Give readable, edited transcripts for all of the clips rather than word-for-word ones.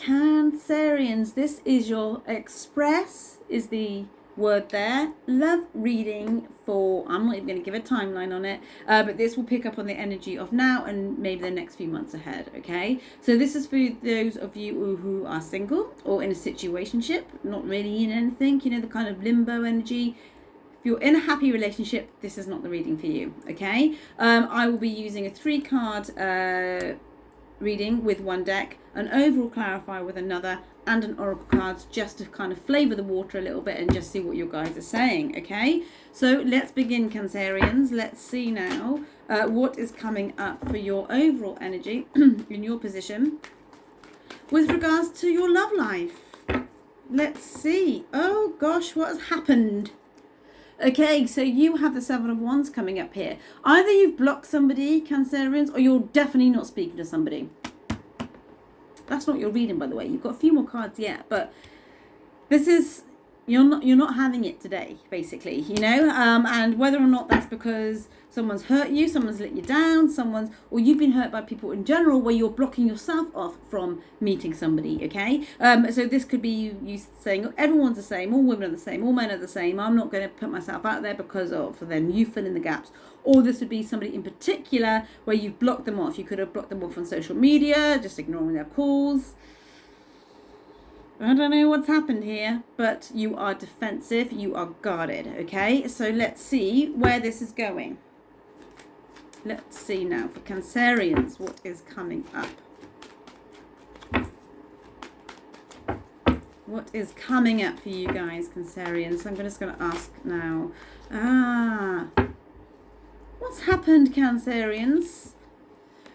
Cancerians, this is your express, is the word there. Love reading for, I'm not even going to give a timeline on it, but this will pick up on the energy of now and maybe the next few months ahead, okay? So this is for those of you who are single or in a situationship, not really in anything, you know, the kind of limbo energy. If you're in a happy relationship, this is not the reading for you, okay? I will be using a 3-card reading with one deck, an overall clarifier with another, and an oracle cards just to kind of flavor the water a little bit and just see what you guys are saying, okay? So let's begin, Cancerians. Let's see now what is coming up for your overall energy in your position with regards to your love life. Let's see. Oh gosh, what has happened? Okay, so you have the 7 of Wands coming up here. Either you've blocked somebody, Cancerians, or you're definitely not speaking to somebody. That's not your reading, by the way. You've got a few more cards yet, but this is, you're not having it today, basically, you know. And whether or not that's because someone's hurt you, someone's let you down, or you've been hurt by people in general, where you're blocking yourself off from meeting somebody, okay? So this could be you saying everyone's the same, all women are the same, all men are the same, I'm not going to put myself out there because of, for them, you fill in the gaps. Or this would be somebody in particular where you've blocked them off. You could have blocked them off on social media, just ignoring their calls. I don't know what's happened here, but you are defensive, you are guarded, okay? So let's see where this is going. Let's see now for Cancerians, what is coming up. What is coming up for you guys, Cancerians? I'm just going to ask now. What's happened, Cancerians?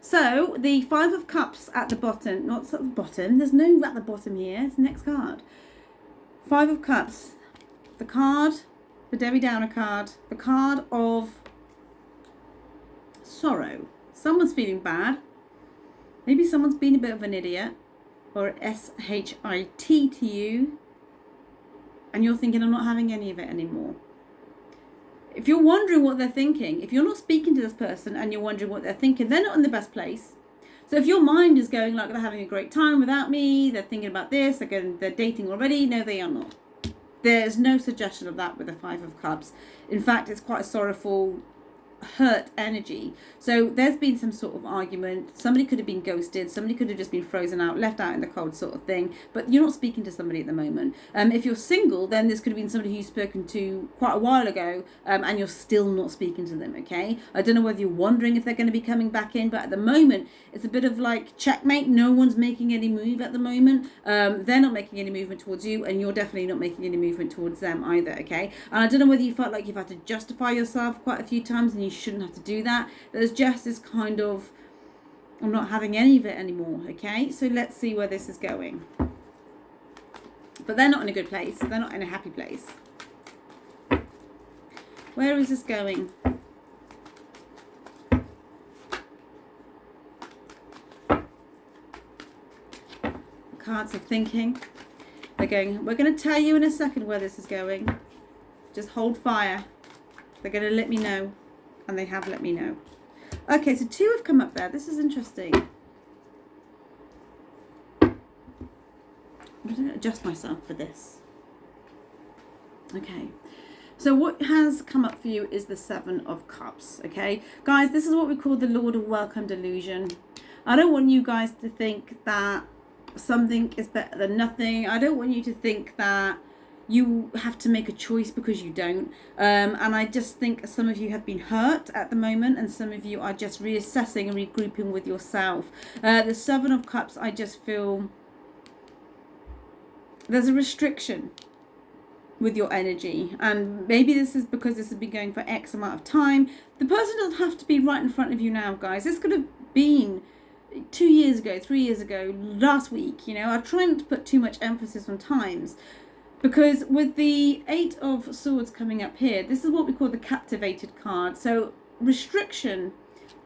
So, the 5 of Cups at the bottom, not at the bottom, there's no at the bottom here, it's the next card. 5 of Cups, the card, the Debbie Downer card, the card of sorrow. Someone's feeling bad. Maybe someone's been a bit of an idiot, or SHIT to you, and you're thinking, I'm not having any of it anymore. If you're wondering what they're thinking, if you're not speaking to this person and you're wondering what they're thinking, they're not in the best place. So if your mind is going like they're having a great time without me, they're thinking about this, they're dating already, no, they are not. There's no suggestion of that with the 5 of Cups. In fact, it's quite a sorrowful, hurt energy. So there's been some sort of argument. Somebody could have been ghosted. Somebody could have just been frozen out, left out in the cold sort of thing. But you're not speaking to somebody at the moment. If you're single, then this could have been somebody you've spoken to quite a while ago, and you're still not speaking to them, okay? I don't know whether you're wondering if they're going to be coming back in, but at the moment, it's a bit of like checkmate. No one's making any move at the moment. They're not making any movement towards you, and you're definitely not making any movement towards them either, okay? And I don't know whether you felt like you've had to justify yourself quite a few times, and you shouldn't have to do that. There's just this kind of, I'm not having any of it anymore, okay? So let's see where this is going. But they're not in a good place. They're not in a happy place. Where is this going? The cards are thinking. They're going, we're going to tell you in a second where this is going. Just hold fire. They're going to let me know. And they have let me know. Okay, so 2 have come up there. This is interesting. I'm going to adjust myself for this. Okay. So what has come up for you is the 7 of Cups. Okay. Guys, this is what we call the Lord of Welcome delusion. I don't want you guys to think that something is better than nothing. I don't want you to think that you have to make a choice because you don't. And I just think some of you have been hurt at the moment, and some of you are just reassessing and regrouping with yourself. The 7 of Cups, I just feel there's a restriction with your energy. And maybe this is because this has been going for X amount of time. The person doesn't have to be right in front of you now, guys. This could have been 2 years ago, 3 years ago, last week. You know, I try not to put too much emphasis on times. Because with the 8 of Swords coming up here, this is what we call the captivated card. So restriction,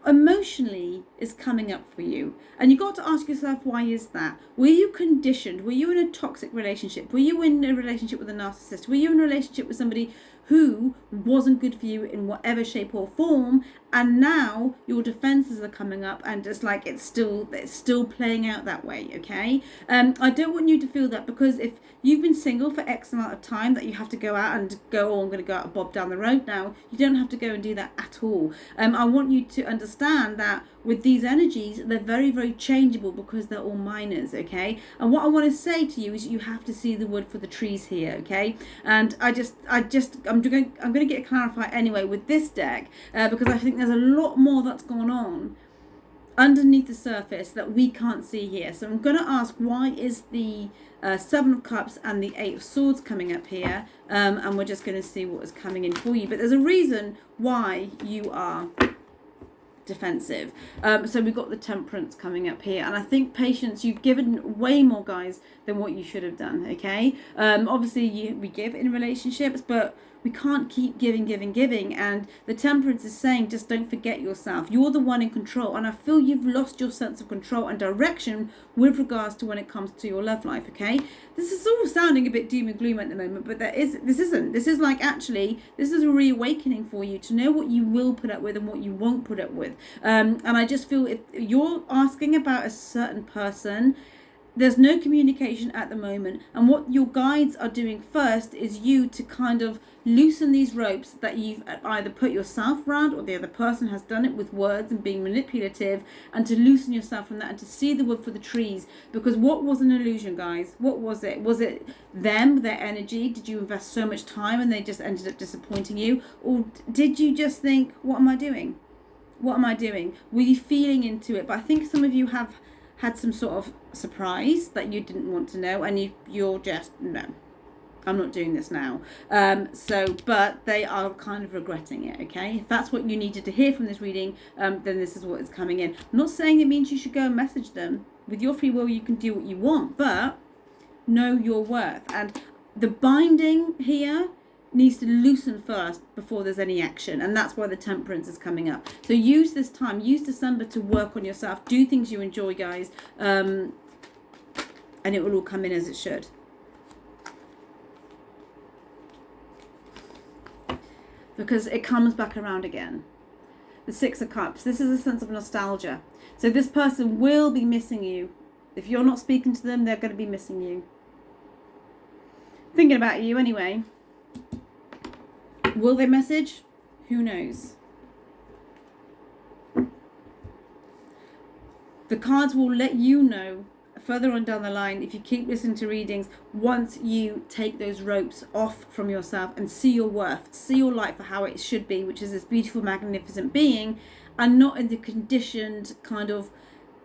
emotionally, is coming up for you. And you got to ask yourself, why is that? Were you conditioned? Were you in a toxic relationship? Were you in a relationship with a narcissist? Were you in a relationship with somebody who wasn't good for you in whatever shape or form, and now your defenses are coming up, and it's like it's still playing out that way? Okay, I don't want you to feel that, because if you've been single for X amount of time that you have to go out and go, oh, I'm going to go out and bob down the road now, you don't have to go and do that at all. I want you to understand that with these energies, they're very, very changeable, because they're all minors. Okay, and what I want to say to you is you have to see the wood for the trees here. Okay, and I'm going to get clarified anyway with this deck, because I think there's a lot more that's gone on underneath the surface that we can't see here. So I'm going to ask, why is the Seven of Cups and the Eight of Swords coming up here? And we're just going to see what is coming in for you. But there's a reason why you are defensive. So we've got the Temperance coming up here, and I think patience, you've given way more, guys, than what you should have done. Okay, obviously we give in relationships, but we can't keep giving, and the Temperance is saying, just don't forget yourself. You're the one in control, and I feel you've lost your sense of control and direction with regards to when it comes to your love life. Okay, this is all sounding a bit doom and gloom at the moment, but this isn't. This is like, actually, this is a reawakening for you to know what you will put up with and what you won't put up with. And I just feel, if you're asking about a certain person, there's no communication at the moment, and what your guides are doing first is you to kind of loosen these ropes that you've either put yourself around, or the other person has done it with words and being manipulative, and to loosen yourself from that and to see the wood for the trees. Because what was an illusion, guys? What was it? Was it them, their energy? Did you invest so much time and they just ended up disappointing you? Or did you just think, what am I doing? What am I doing? Were you feeling into it? But I think some of you have had some sort of surprise that you didn't want to know, and you're just, no, I'm not doing this now. But they are kind of regretting it. Okay, if that's what you needed to hear from this reading, then this is what is coming in. I'm not saying it means you should go and message them. With your free will, you can do what you want, but know your worth. And the binding here needs to loosen first before there's any action, and that's why the Temperance is coming up. So use this time, use December to work on yourself, do things you enjoy, guys, and it will all come in as it should. Because it comes back around again. The Six of Cups, this is a sense of nostalgia. So this person will be missing you. If you're not speaking to them, they're going to be missing you. Thinking about you anyway. Will they message? Who knows? The cards will let you know further on down the line, if you keep listening to readings, once you take those ropes off from yourself and see your worth, see your light for how it should be, which is this beautiful, magnificent being, and not in the conditioned kind of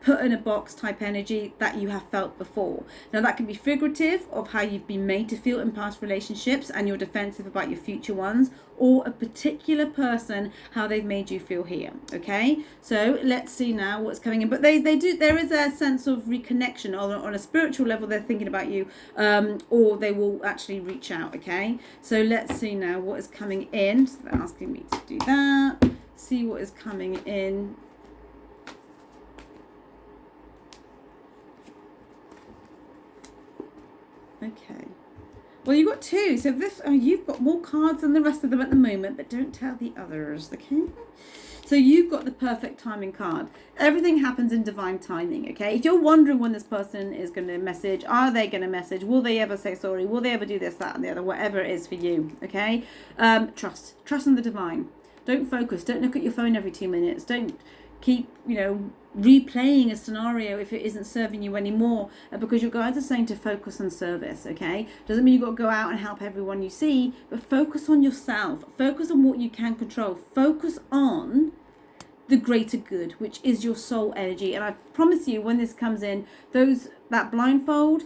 put in a box type energy that you have felt before. Now that can be figurative of how you've been made to feel in past relationships and you're defensive about your future ones, or a particular person, how they've made you feel here. Okay, so let's see now what's coming in. But they do, there is a sense of reconnection, or on a spiritual level they're thinking about you, or they will actually reach out. Okay, so let's see now what is coming in. So they're asking me to do that, see what is coming in. Okay, well, you've got two, so this, you've got more cards than the rest of them at the moment, but don't tell the others. Okay, so you've got the perfect timing card. Everything happens in divine timing. Okay, if you're wondering when this person is going to message, are they going to message, will they ever say sorry, will they ever do this, that and the other, whatever it is for you. Okay, trust in the divine. Don't focus, don't look at your phone every 2 minutes, don't keep, replaying a scenario if it isn't serving you anymore, because your guides are saying to focus on service. Okay, doesn't mean you've got to go out and help everyone you see, but focus on yourself, focus on what you can control, focus on the greater good, which is your soul energy. And I promise you, when this comes in, that blindfold,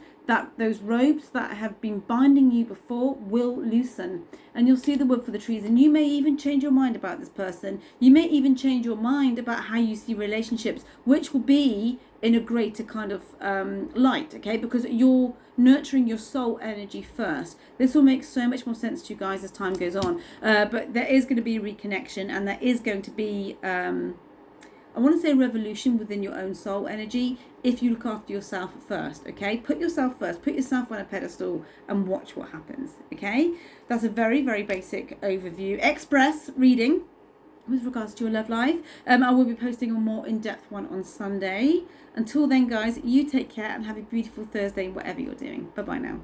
those ropes that have been binding you before will loosen, and you'll see the wood for the trees. And you may even change your mind about this person. You may even change your mind about how you see relationships, which will be in a greater kind of light. Okay, because you're nurturing your soul energy first. This will make so much more sense to you guys as time goes on. But there is going to be reconnection, and there is going to be I want to say revolution within your own soul energy if you look after yourself first, okay? Put yourself first, put yourself on a pedestal and watch what happens, okay? That's a very, very basic overview. Express reading with regards to your love life. I will be posting a more in-depth one on Sunday. Until then, guys, you take care and have a beautiful Thursday, whatever you're doing. Bye-bye now.